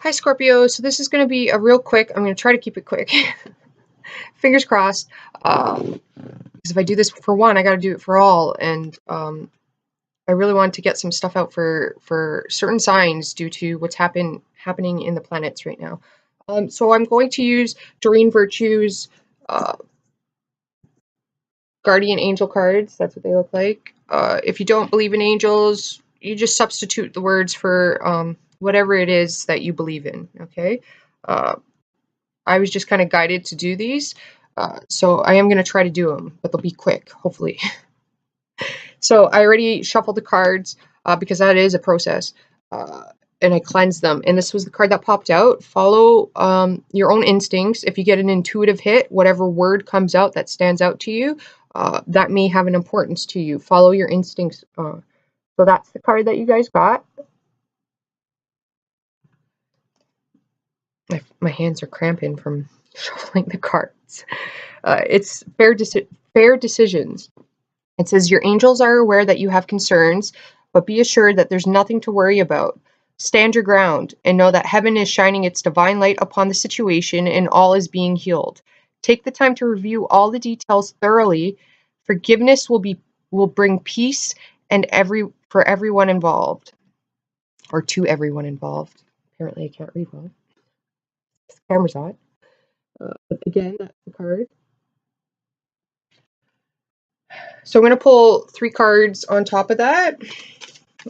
Hi Scorpio, so this is going to be a real quick, I'm going to try to keep it quick, fingers crossed, because if I do this for one, I got to do it for all, and I really want to get some stuff out for certain signs due to what's happening in the planets right now. So I'm going to use Doreen Virtue's Guardian Angel cards, that's what they look like. If you don't believe in angels, you just substitute the words for whatever it is that you believe in, okay? I was just kind of guided to do these, so I am going to try to do them, but they'll be quick, hopefully. So I already shuffled the cards because that is a process, and I cleansed them. And this was the card that popped out. Follow your own instincts. If you get an intuitive hit, whatever word comes out that stands out to you, that may have an importance to you. Follow your instincts. So that's the card that you guys got. My hands are cramping from shuffling the cards. It's fair decisions. It says, your angels are aware that you have concerns, but be assured that there's nothing to worry about. Stand your ground and know that heaven is shining its divine light upon the situation and all is being healed. Take the time to review all the details thoroughly. Forgiveness will bring peace and for everyone involved, or to everyone involved. Apparently I can't read well. This camera's on. But again, that's the card. So I'm going to pull 3 cards on top of that,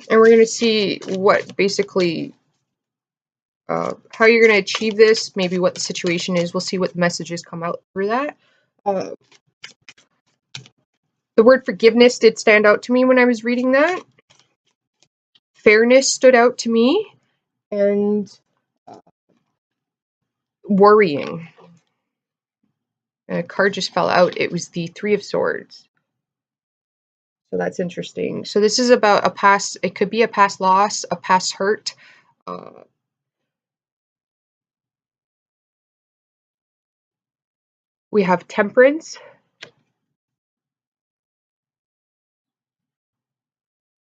and we're going to see what basically, how you're going to achieve this, maybe what the situation is. We'll see what the messages come out through that. The word forgiveness did stand out to me when I was reading that. Fairness stood out to me, and worrying. A card just fell out. It was the 3 of Swords. So that's interesting. So this is about a past, it could be a past loss, a past hurt. We have Temperance.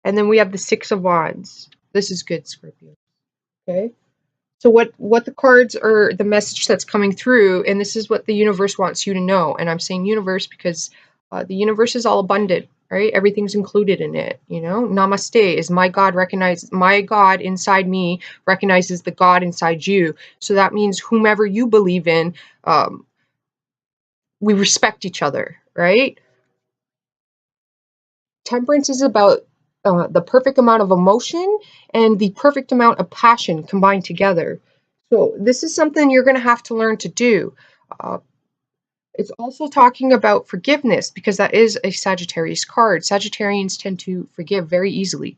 And then we have the 6 of Wands. This is good, Scorpio. Okay. So what the cards are, the message that's coming through, and this is what the universe wants you to know. And I'm saying universe because the universe is all abundant, right? Everything's included in it, you know? Namaste is my God inside me recognizes the God inside you. So that means whomever you believe in, we respect each other, right? Temperance is about the perfect amount of emotion and the perfect amount of passion combined together. So this is something you're going to have to learn to do. It's also talking about forgiveness because that is a Sagittarius card. Sagittarians tend to forgive very easily.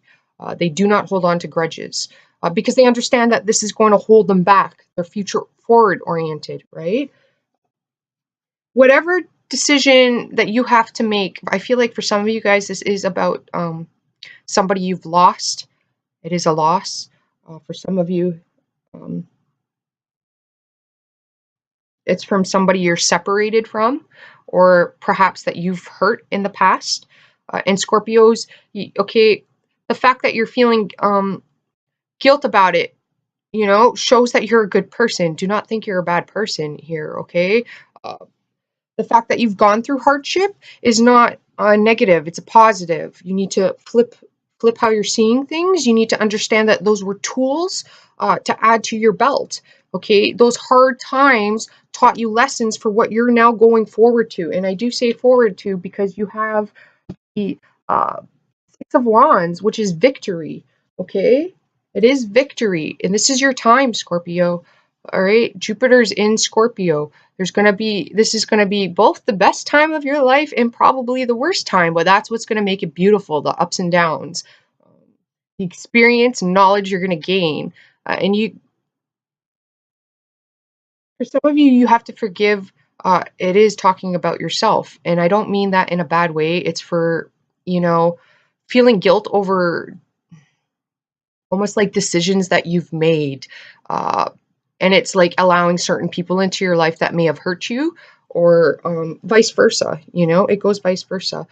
They do not hold on to grudges because they understand that this is going to hold them back. They're future forward oriented, right? Whatever decision that you have to make, I feel like for some of you guys, this is about somebody you've lost. It is a loss. For some of you, it's from somebody you're separated from, or perhaps that you've hurt in the past. And Scorpios, okay, the fact that you're feeling guilt about it, you know, shows that you're a good person. Do not think you're a bad person here, okay? The fact that you've gone through hardship is not a negative, it's a positive. You need to flip how you're seeing things. You need to understand that those were tools to add to your belt, okay? Those hard times taught you lessons for what you're now going forward to. And I do say forward to because you have the 6 of Wands, which is victory, okay? It is victory, and this is your time, Scorpio. All right, Jupiter's in Scorpio. This is going to be both the best time of your life and probably the worst time, but that's what's going to make it beautiful, the ups and downs, the experience and knowledge you're going to gain. And for some of you, you have to forgive. It is talking about yourself, and I don't mean that in a bad way. It's for, you know, feeling guilt over almost like decisions that you've made. And it's like allowing certain people into your life that may have hurt you, or vice versa, you know, it goes vice versa.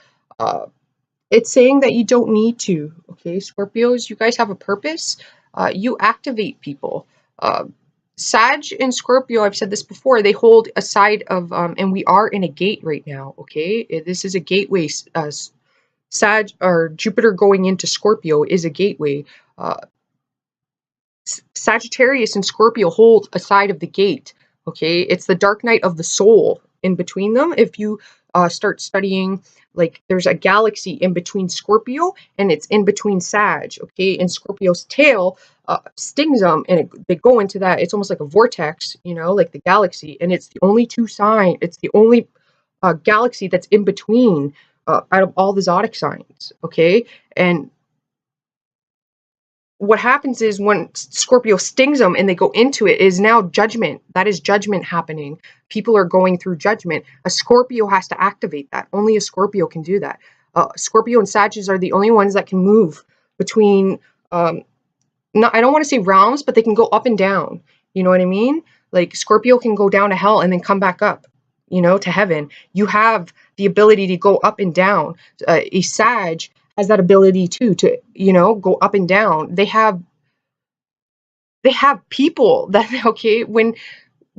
It's saying that you don't need to, okay, Scorpios, you guys have a purpose. You activate people. Sag and Scorpio, I've said this before, they hold a side of, and we are in a gate right now, okay? This is a gateway. Sag or Jupiter going into Scorpio is a gateway. Uh, Sagittarius and Scorpio hold a side of the gate. Okay, it's the dark night of the soul in between them. If you start studying, like there's a galaxy in between Scorpio and it's in between Sag. Okay, and Scorpio's tail stings them, and they go into that. It's almost like a vortex, you know, like the galaxy, and it's the only two sign. It's the only galaxy that's in between out of all the zodiac signs. Okay, and what happens is when Scorpio stings them and they go into it is now judgment. That is judgment happening. People are going through judgment. A Scorpio has to activate that. Only a Scorpio can do that. Scorpio and Sagittarius are the only ones that can move between, not, I don't want to say realms, but they can go up and down. You know what I mean? Like Scorpio can go down to hell and then come back up, you know, to heaven. You have the ability to go up and down. A Sag has that ability too, to, you know, go up and down. They have people that, okay, when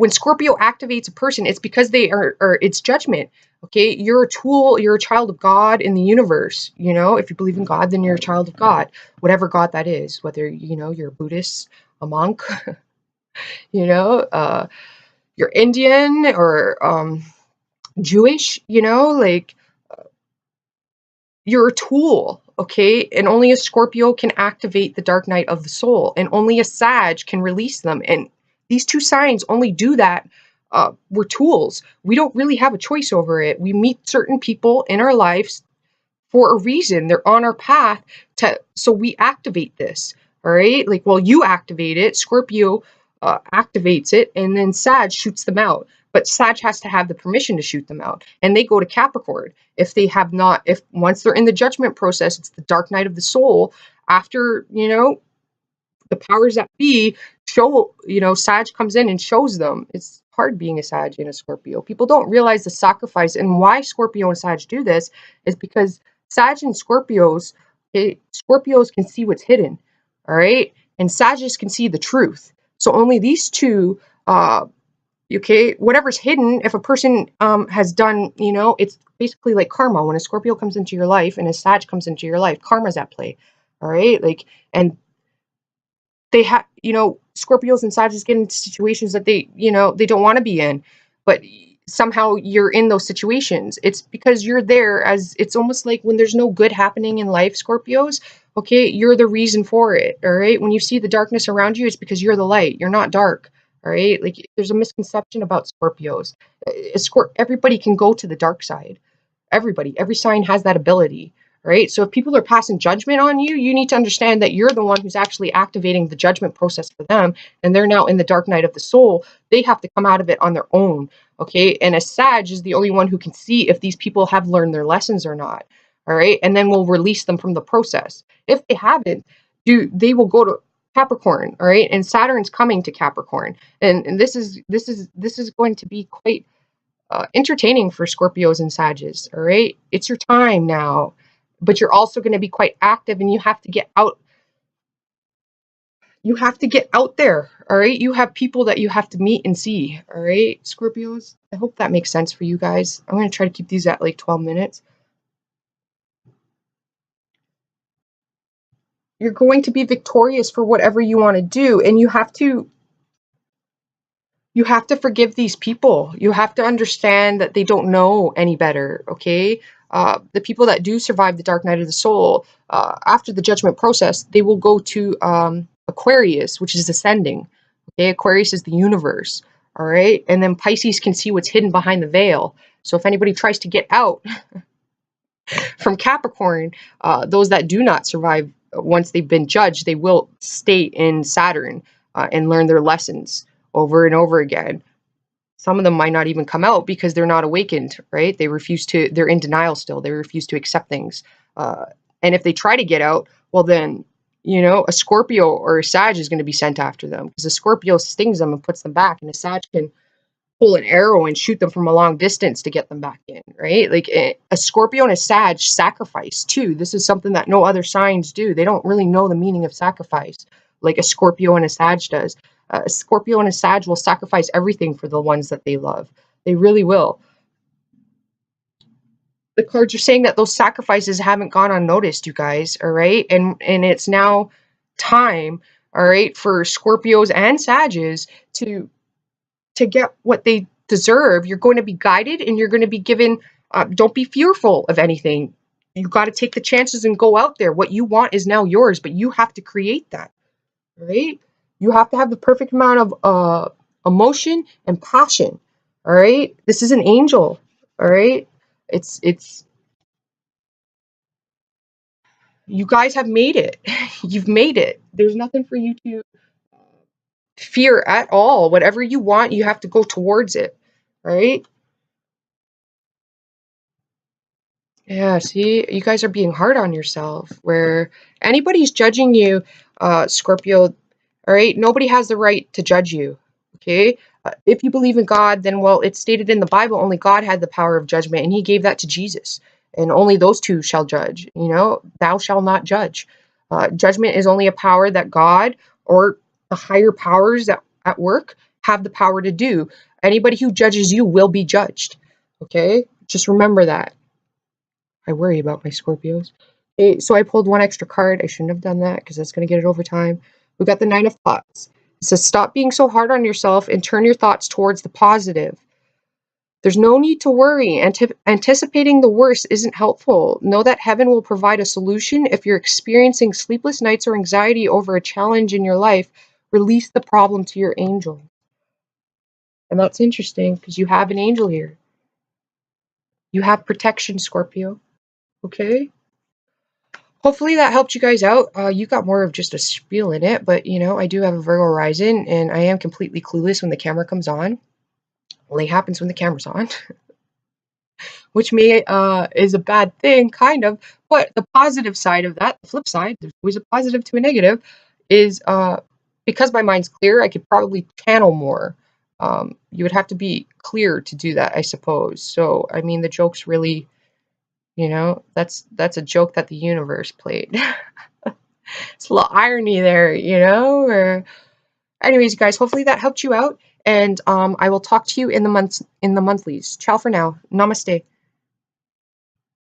Scorpio activates a person, it's because they are, or it's judgment. Okay, you're a tool, you're a child of God in the universe. You know, if you believe in God, then you're a child of God, whatever God that is, whether, you know, you're a Buddhist, a monk, you know, you're Indian or Jewish, you know, like you're a tool, okay? And only a Scorpio can activate the dark night of the soul, and only a Sag can release them. And these two signs only do that. We're tools. We don't really have a choice over it. We meet certain people in our lives for a reason. They're on our path so we activate this, all right? Like, well, you activate it, Scorpio activates it, and then Sag shoots them out. But Sag has to have the permission to shoot them out, and they go to Capricorn. If they have not, if once they're in the judgment process, it's the dark night of the soul. After, you know, the powers that be show, you know, Sag comes in and shows them. It's hard being a Sag and a Scorpio. People don't realize the sacrifice, and why Scorpio and Sag do this is because Sag and Scorpios, Scorpios can see what's hidden, all right, and Sagittarius can see the truth. So only these two, okay, whatever's hidden, if a person has done, you know, it's basically like karma. When a Scorpio comes into your life and a Sag comes into your life, karma's at play, all right? Like, and they have, you know, Scorpios and Sagittarius get into situations that they, you know, they don't want to be in, but somehow you're in those situations. It's because you're there, as it's almost like when there's no good happening in life, Scorpios, okay, you're the reason for it, all right? When you see the darkness around you, it's because you're the light. You're not dark, all right? Like, there's a misconception about Scorpios. Everybody can go to the dark side. Everybody, every sign has that ability, right? So if people are passing judgment on you, you need to understand that you're the one who's actually activating the judgment process for them, and they're now in the dark night of the soul. They have to come out of it on their own, okay? And a Sag is the only one who can see if these people have learned their lessons or not, all right? And then we'll release them from the process. If they haven't, they will go to Capricorn, all right? And Saturn's coming to Capricorn, and this is going to be quite entertaining for Scorpios and Sagittarius, all right? It's your time now, but you're also going to be quite active, and you have to get out. You have to get out there, all right? You have people that you have to meet and see, all right, Scorpios? I hope that makes sense for you guys. I'm going to try to keep these at like 12 minutes. You're going to be victorious for whatever you want to do, and you have to forgive these people. You have to understand that they don't know any better, okay? The people that do survive the dark night of the soul, after the judgment process, they will go to Aquarius, which is ascending. Okay, Aquarius is the universe, all right? And then Pisces can see what's hidden behind the veil. So if anybody tries to get out from Capricorn, those that do not survive once they've been judged, they will stay in Saturn and learn their lessons over and over again. Some of them might not even come out because they're not awakened, right? They're in denial still. They refuse to accept things. And if they try to get out, well then, you know, a Scorpio or a Sag is going to be sent after them, because a Scorpio stings them and puts them back, and a Sag can pull an arrow and shoot them from a long distance to get them back in, right? Like a Scorpio and a Sag sacrifice too. This is something that no other signs do. They don't really know the meaning of sacrifice like a Scorpio and a Sag does. A Scorpio and a Sag will sacrifice everything for the ones that they love. They really will. The cards are saying that those sacrifices haven't gone unnoticed, you guys, all right? And it's now time, all right, for Scorpios and Sages to get what they deserve. You're going to be guided and you're going to be given, don't be fearful of anything. You got to take the chances and go out there. What you want is now yours, but you have to create that, right? You have to have the perfect amount of emotion and passion, all right? This is an angel, all right? It's you guys have made it. You've made it. There's nothing for you to fear at all. Whatever you want, you have to go towards it, right? Yeah, see, you guys are being hard on yourself. Where anybody's judging you, Scorpio, all right? Nobody has the right to judge you, okay? If you believe in God, then, well, it's stated in the Bible, only God had the power of judgment, and he gave that to Jesus. And only those two shall judge, you know? Thou shalt not judge. Judgment is only a power that God or the higher powers that at work have the power to do. Anybody who judges you will be judged, okay? Just remember that. I worry about my Scorpios. Okay, so I pulled one extra card. I shouldn't have done that because that's going to get it over time. We got the Nine of Thoughts. It says, stop being so hard on yourself and turn your thoughts towards the positive. There's no need to worry. Anticipating the worst isn't helpful. Know that heaven will provide a solution. If you're experiencing sleepless nights or anxiety over a challenge in your life, release the problem to your angel. And that's interesting because you have an angel here. You have protection, Scorpio. Okay? Hopefully that helped you guys out. You got more of just a spiel in it, but you know, I do have a Virgo rising and I am completely clueless when the camera comes on. Only happens when the camera's on, which may is a bad thing, kind of. But the positive side of that, the flip side, there's always a positive to a negative, is because my mind's clear, I could probably channel more. You would have to be clear to do that, I suppose. So, I mean, the joke's really, you know, that's a joke that the universe played. It's a little irony there, you know? Or anyways, guys, hopefully that helped you out. And I will talk to you in the monthlies. Ciao for now. Namaste.